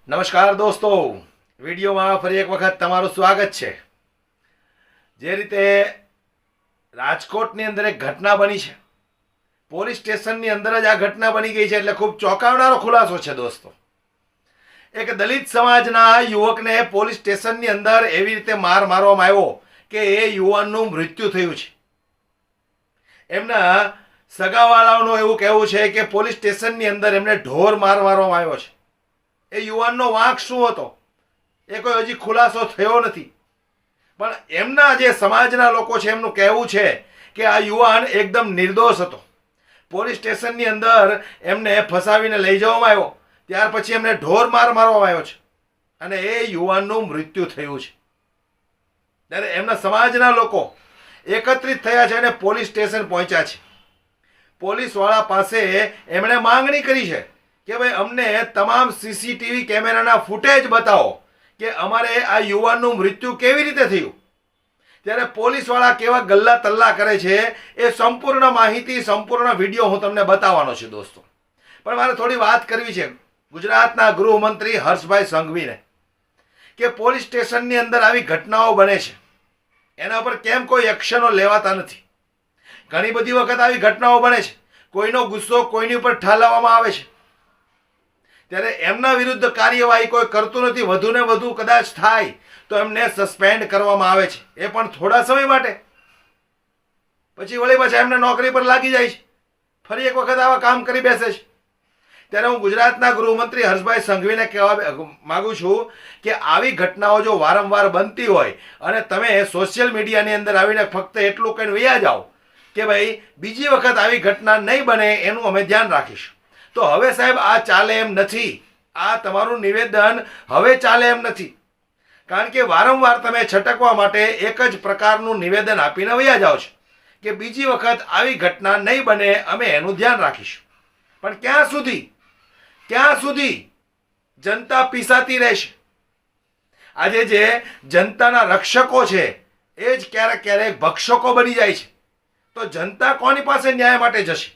નમસ્કાર દોસ્તો, વિડીયોમાં ફરી એક વખત તમારું સ્વાગત છે। જે રીતે રાજકોટની અંદર એક ઘટના બની છે, પોલીસ સ્ટેશનની અંદર જ આ ઘટના બની ગઈ છે, એટલે ખૂબ ચોંકાવનારો ખુલાસો છે દોસ્તો। એક દલિત સમાજના યુવકને પોલીસ સ્ટેશનની અંદર એવી રીતે માર મારવામાં આવ્યો કે એ યુવાનનું મૃત્યુ થયું છે। એમના સગાવાળાઓનું એવું કહેવું છે કે પોલીસ સ્ટેશનની અંદર એમને ઢોર માર મારવામાં આવ્યો છે। એ યુવાનનો વાંક શું હતો એ કોઈ હજી ખુલાસો થયો નથી, પણ એમના જે સમાજના લોકો છે એમનું કહેવું છે કે આ યુવાન એકદમ નિર્દોષ હતો। પોલીસ સ્ટેશનની અંદર એમને ફસાવીને લઈ જવામાં આવ્યો, ત્યાર પછી એમને ઢોર માર મારવામાં આવ્યો છે અને એ યુવાનનું મૃત્યુ થયું છે। ત્યારે એમના સમાજના લોકો એકત્રિત થયા છે અને પોલીસ સ્ટેશન પહોંચ્યા છે। પોલીસવાળા પાસે એમણે માંગણી કરી છે કે ભાઈ અમને તમામ સીસીટીવી કેમેરાના ફૂટેજ બતાવો કે અમારે આ યુવાનનું મૃત્યુ કેવી રીતે થયું। ત્યારે પોલીસવાળા કેવા ગલ્લા તલ્લા કરે છે એ સંપૂર્ણ માહિતી, સંપૂર્ણ વિડીયો હું તમને બતાવવાનો છું દોસ્તો। પણ મારે થોડી વાત કરવી છે ગુજરાતના ગૃહમંત્રી હર્ષભાઈ સંઘવીને કે પોલીસ સ્ટેશનની અંદર આવી ઘટનાઓ બને છે, એના પર કેમ કોઈ એક્શનો લેવાતા નથી। ઘણી બધી વખત આવી ઘટનાઓ બને છે, કોઈનો ગુસ્સો કોઈની ઉપર ઠાલવવામાં આવે છે, ત્યારે એમના વિરુદ્ધ કાર્યવાહી કોઈ કરતું નથી। વધુ ને વધુ કદાચ થાય તો એમને સસ્પેન્ડ કરવામાં આવે છે, એ પણ થોડા સમય માટે, પછી વળી પાછા એમને નોકરી પર લાગી જાય છે, ફરી એક વખત આવા કામ કરી બેસે છે। ત્યારે હું ગુજરાતના ગૃહમંત્રી હર્ષભાઈ સંઘવીને કહેવા માગું છું કે આવી ઘટનાઓ જો વારંવાર બનતી હોય અને તમે સોશિયલ મીડિયાની અંદર આવીને ફક્ત એટલું કહીને વયા જાઓ કે ભાઈ બીજી વખત આવી ઘટના નહીં બને એનું અમે ધ્યાન રાખીશું, તો હવે સાહેબ આ ચાલે એમ નથી। આ તમારું નિવેદન હવે ચાલે એમ નથી, કારણ કે વારંવાર તમે છટકવા માટે એક જ પ્રકારનું નિવેદન આપીને વયા જાઓ છો કે બીજી વખત આવી ઘટના નહીં બને, અમે એનું ધ્યાન રાખીશું। પણ ક્યાં સુધી જનતા પીસાતી રહેશે? આજે જે જનતાના રક્ષકો છે એ જ ક્યારેક ક્યારેક ભક્ષકો બની જાય છે, તો જનતા કોની પાસે ન્યાય માટે જશે?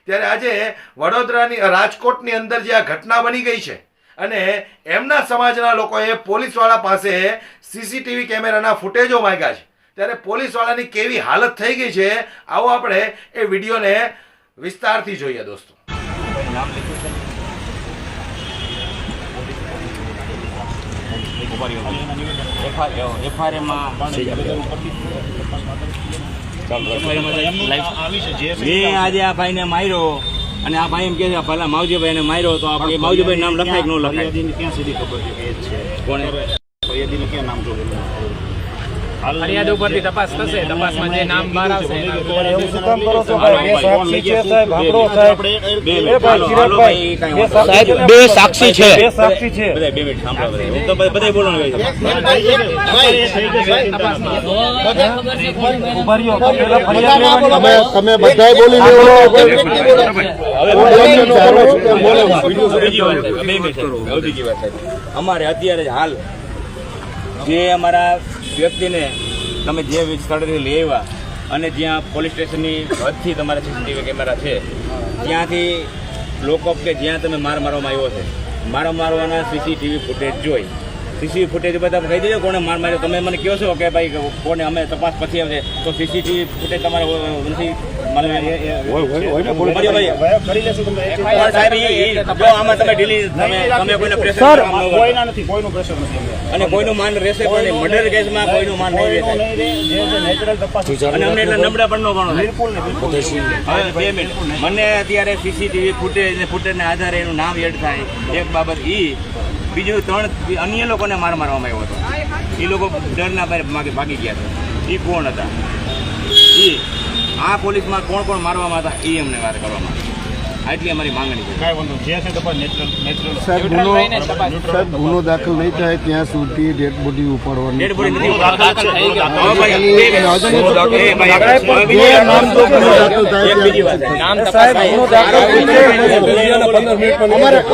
ત્યારે આજે વડોદરાની રાજકોટની અંદર જે આ ઘટના બની ગઈ છે અને એમના સમાજના લોકોએ પોલીસવાળા પાસે સીસીટીવી કેમેરાના ફૂટેજો માંગ્યા છે, ત્યારે પોલીસવાળાની કેવી હાલત થઈ ગઈ છે, આવો આપણે એ વિડીયોને વિસ્તારથી જોઈએ દોસ્તો। મેં આજે આ ભાઈને માર્યો અને આ ભાઈ એમ કે પેલા માવજીભાઈ ને માર્યો, તો આપણે માવજીભાઈ નામ લખાય કે ન લખાય? ક્યાં સુધી ખબર છે કોને ફરિયાદીનું ક્યાં નામ જોડેલું? ફરિયાદ ઉપરથી તપાસ થશે, તપાસમાં જે નામ બહાર આવશે એવું શું કામ કરો છો ભાઈ? બે સાક્ષી છે સાહેબ, સાંભળો સાહેબ, એ ભાઈ ચિરાગભાઈ સાહેબ, બે સાક્ષી છે, બે સાક્ષી છે, બધા 2 મિનિટ સાંભળો, હું તો બધા બોલવાનું હોય ઉભા રહ્યો તો પેલા ફરિયાદ લેવાની તમે બધાય બોલી લો। અમારે અત્યારે હાલ જે અમારા વ્યક્તિને તમે જે સ્થળેથી લઈ આવ્યા અને જ્યાં પોલીસ સ્ટેશનની હદથી તમારા સીસીટીવી કેમેરા છે ત્યાંથી લોકો કે જ્યાં તમે માર મારવામાં આવ્યો છે, માર મારવાના સીસીટીવી ફૂટેજ જોઈ, સીસીટીવી ફૂટેજ બધા કહી દેજો કોને માર માર્યો। તમે મને કહો છો કે ભાઈ કોને, અમે તપાસ પછી આવશે, તો સીસીટીવી ફૂટેજ તમારે નથી અને કોઈનું માન રહેશે પણ મર્ડર કેસમાં કોઈનું માન નહીં રહેશે અને અમને એટલે નબળા પણ ન ગણો। હવે 2 મિનિટ, મને અત્યારે સીસીટીવી ફૂટેજના આધારે એનું નામ એડ થાય, એક બાબત બીજું 3 અન્ય લોકોને માર મારવામાં આવ્યો હતો, એ લોકો ડરના ભાગી ગયા છે, એ કોણ હતા? એ આ પોલીસમાં કોણ કોણ મારવામાં હતા એ અમને વાત કરવામાં આટલી અમારી માંગણી છે। કાંઈ વાંધો જે છે નેચરલ સાહેબ, ગુનો દાખલ નહીં થાય ત્યાં સુધી ડેડ બોડી ઉપાડવાની, ડેડ બોડી નથી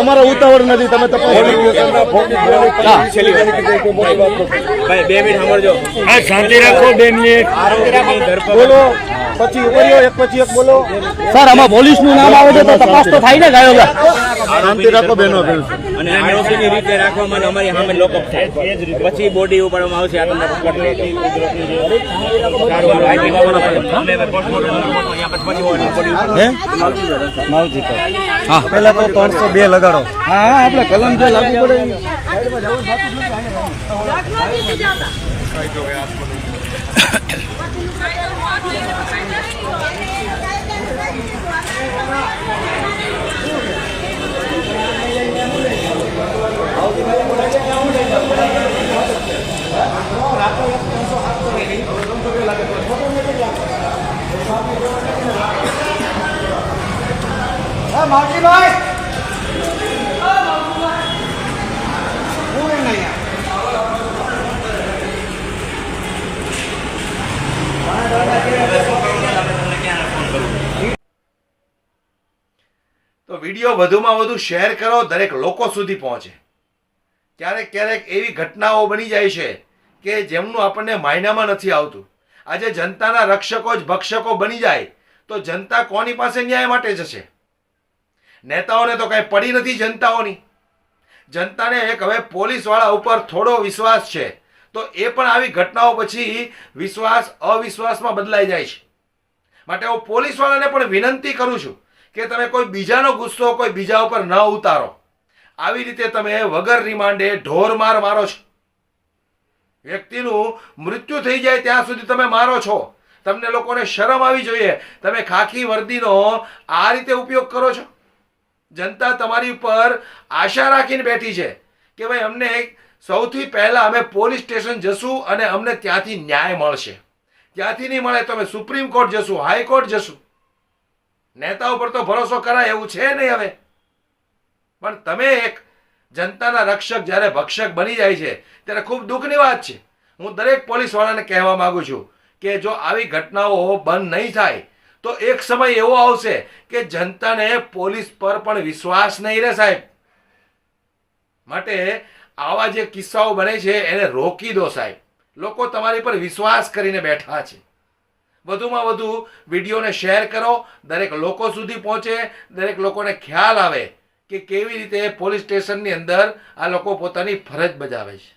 અમારા ઉતાવળ નથી, તમે તપાસ છેલ્લી વાત ભાઈ 2 મિનિટ સાંભળજો, શાંતિ રાખો, 2 મિનિટ બોલો। પછી ઉભર્યો એક પછી એક બોલો સર આમાં પોલીસ નું નામ આવે તો તપાસ તો થાય ને ગાયો શાંતિ રાખો બેનો અને આરોપીની રીતે રાખવામાં અને અમારી સામે લોકઅપ થાય પછી બોડી ઉપાડવામાં આવશે. આ તમને પકડી માવજી હા પેલા તો 302 લગાડો. હા હા આપણે કલમ જે લાગુ પડે તો વિડીયો વધુમાં વધુ શેર કરો, દરેક લોકો સુધી પહોંચે. ક્યારેક ક્યારેક એવી ઘટનાઓ બની જાય છે કે જેમનું આપણને માયનામાં નથી આવતું. આજે જનતાના રક્ષકો જ ભક્ષકો બની જાય તો જનતા કોની પાસે ન્યાય માટે જશે? નેતાઓને તો કાંઈ પડી નથી જનતાઓની. જનતાને એક હવે પોલીસવાળા ઉપર થોડો વિશ્વાસ છે, તો એ પણ આવી ઘટનાઓ પછી વિશ્વાસ અવિશ્વાસમાં બદલાઈ જાય છે. માટે હું પોલીસવાળાને પણ વિનંતી કરું છું કે તમે કોઈ બીજાનો ગુસ્સો કોઈ બીજા ઉપર ન ઉતારો. આવી રીતે તમે વગર રિમાન્ડે ઢોર માર મારો છો. વ્યક્તિનું મૃત્યુ થઈ જાય ત્યાં સુધી તમે મારો છો. તમને લોકોને શરમ આવી જોઈએ. તમે ખાખી વર્દીનો આ રીતે ઉપયોગ કરો છો. જનતા તમારી ઉપર આશા રાખીને બેઠી છે કે ભાઈ અમને સૌથી પહેલા અમે પોલીસ સ્ટેશન જશું અને અમને ત્યાંથી ન્યાય મળશે. ત્યાંથી નહીં મળે તો અમે સુપ્રીમ કોર્ટ જશું, હાઈકોર્ટ જશું. નેતાઓ પર તો ભરોસો કરાય એવું છે નહીં હવે. પણ તમે એક જનતાના રક્ષક જ્યારે ભક્ષક બની જાય છે ત્યારે ખૂબ દુઃખની વાત છે. હું દરેક પોલીસવાળાને કહેવા માંગુ છું કે જો આવી ઘટનાઓ બંધ નહીં થાય તો એક સમય એવો આવશે કે જનતાને પોલીસ પર પણ વિશ્વાસ નહીં રહે સાહેબ. માટે આવા જે કિસ્સાઓ બને છે એને રોકી દો સાહેબ. લોકો તમારી પર વિશ્વાસ કરીને બેઠા છે. વધુમાં વધુ વિડીયોને શેર કરો, દરેક લોકો સુધી પહોંચે, દરેક લોકોને ખ્યાલ આવે કે કેવી રીતે પોલીસ સ્ટેશનની અંદર આ લોકો પોતાની ફરજ બજાવે છે.